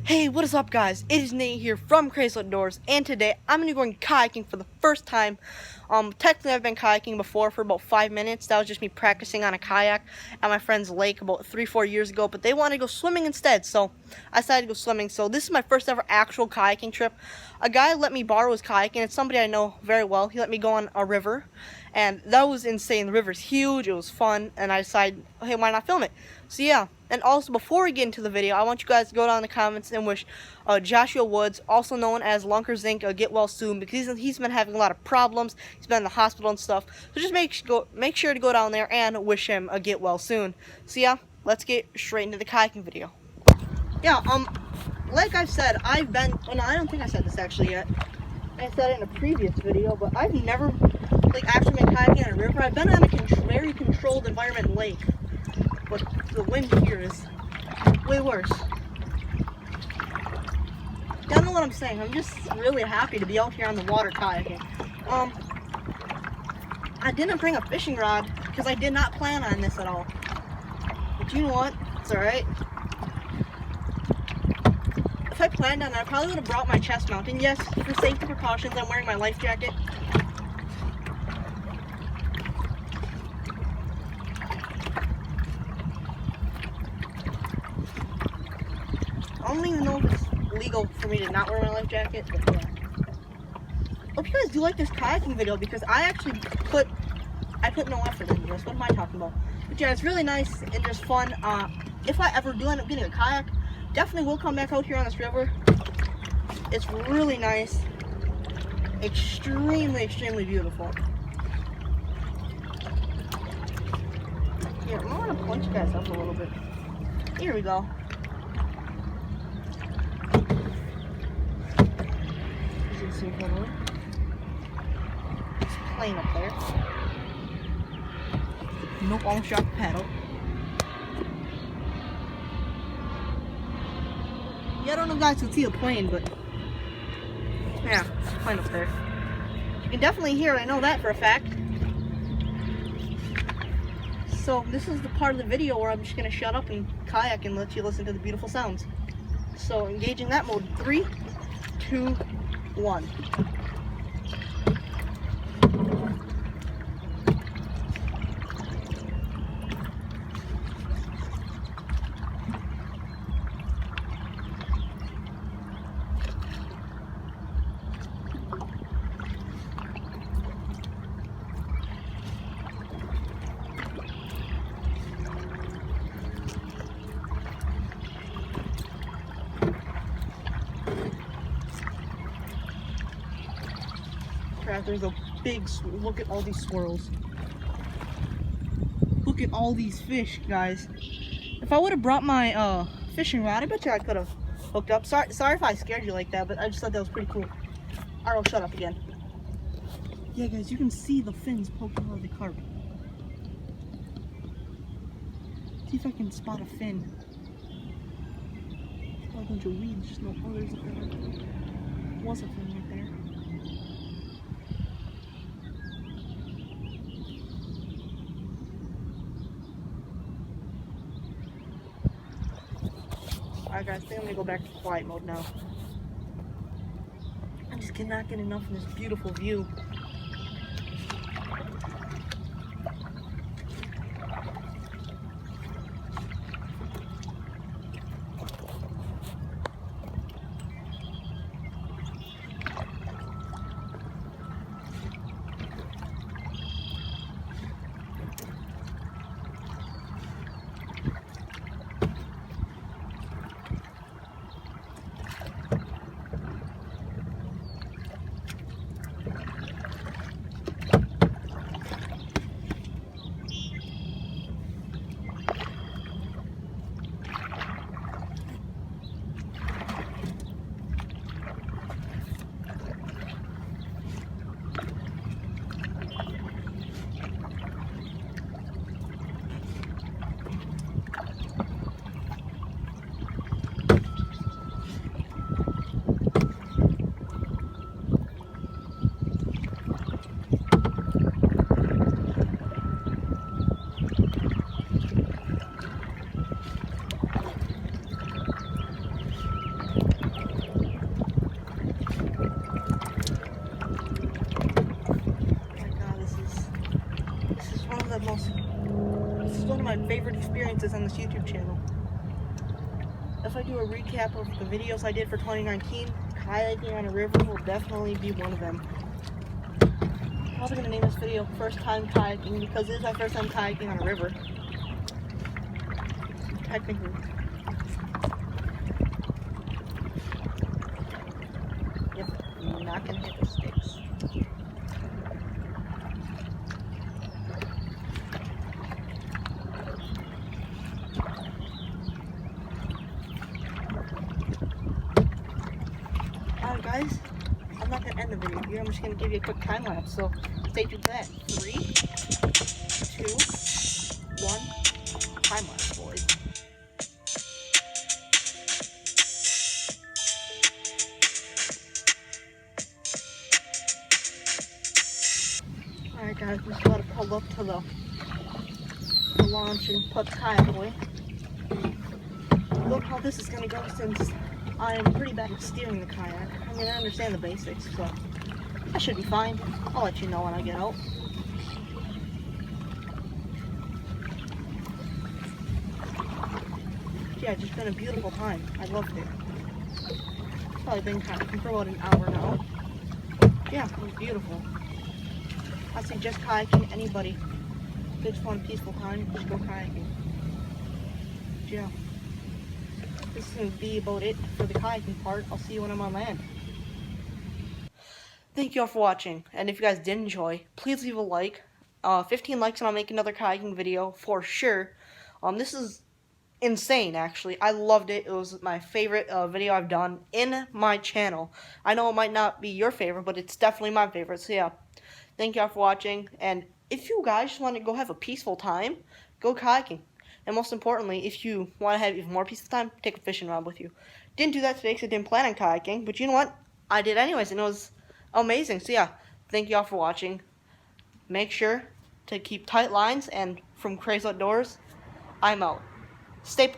Hey, what is up, guys? It is Nate here from Crazy Outdoors, and today I'm going to be going kayaking for the first time. Technically, I've been kayaking before for about 5 minutes. That was just me practicing on a kayak at my friend's lake about 3-4 years ago, but they wanted to go swimming instead, so I decided to go swimming. So this is my first ever actual kayaking trip. A guy let me borrow his kayak, and it's somebody I know very well. He let me go on a river, and that was insane. The river's huge, it was fun, and I decided, hey, why not film it? So yeah. And also, before we get into the video, I want you guys to go down in the comments and wish Joshua Woods, also known as Lunker Zink, get well soon, because he's been having a lot of problems. He's been in the hospital and stuff. So just make sure to go down there and wish him a get well soon. So yeah, let's get straight into the kayaking video. Yeah, like I've said, I've been, well, no, I don't think I said this actually yet. I said it in a previous video, but I've never actually been kayaking on a river. I've been on a very controlled environment lake. But the wind here is way worse. I don't know what I'm saying. I'm just really happy to be out here on the water kayaking. I didn't bring a fishing rod because I did not plan on this at all. But you know what? It's alright. If I planned on it, I probably would have brought my chest mount. And yes, for safety precautions, I'm wearing my life jacket. I don't even know if it's legal for me to not wear my life jacket, but yeah. Hope you guys do like this kayaking video because I actually put no effort into this. What am I talking about? But yeah, it's really nice and just fun. If I ever do end up getting a kayak, definitely will come back out here on this river. It's really nice. Extremely, extremely beautiful. Here, I want to punch you guys up a little bit. Here we go. See it's plane up there. Nope, almost dropped the paddle. Yeah, I don't know if you guys can see the plane, but yeah, it's a plane up there. You can definitely hear it, I know that for a fact. So this is the part of the video where I'm just gonna shut up and kayak and let you listen to the beautiful sounds. So engaging that mode, 3, 2, 1. There's a big, look at all these swirls. Look at all these fish, guys. If I would have brought my fishing rod, I bet you I could have hooked up. Sorry if I scared you like that, but I just thought that was pretty cool. Alright, I'll shut up again. Yeah, guys, you can see the fins poking out of the carp. See if I can spot a fin. Oh, a bunch of weeds. Just no, oh, there's a fin. Was a fin right there. Alright guys, I think I'm gonna go back to quiet mode now. I just cannot get enough of this beautiful view. experiences on this YouTube channel. If I do a recap of the videos I did for 2019, kayaking on a river will definitely be one of them. I'm probably going to name this video First Time Kayaking because it is my first time kayaking on a river. Technically. Yep, I'm not going to hit the sticks. Alright guys, I'm not going to end the video here, I'm just going to give you a quick time lapse, so stay tuned for that. 3, 2, 1, time lapse, boys. Alright guys, just let it pull up to the launch and put the kayak away. Look how this is going to go since I am pretty bad at steering the kayak. I mean, I understand the basics, so I should be fine. I'll let you know when I get out. Yeah, it's just been a beautiful time. I loved it. Probably been kayaking for about an hour now. Yeah, it was beautiful. I suggest kayaking to anybody. If they just want a peaceful time, just go kayaking. Yeah. This is going to be about it for the kayaking part. I'll see you when I'm on land. Thank you all for watching, and if you guys did enjoy, please leave a like. 15 likes and I'll make another kayaking video for sure. This is insane, actually. I loved it. It was my favorite video I've done in my channel. I know it might not be your favorite, but it's definitely my favorite. So yeah, thank you all for watching, and if you guys just want to go have a peaceful time, go kayaking. And most importantly, if you want to have even more peaceful time, take a fishing rod with you. Didn't do that today because I didn't plan on kayaking, but you know what? I did anyways, and it was amazing. So yeah, thank you all for watching. Make sure to keep tight lines, and from Crazy Outdoors, I'm out.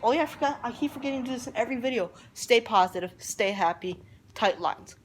Oh yeah, I keep forgetting to do this in every video. Stay positive, stay happy, tight lines.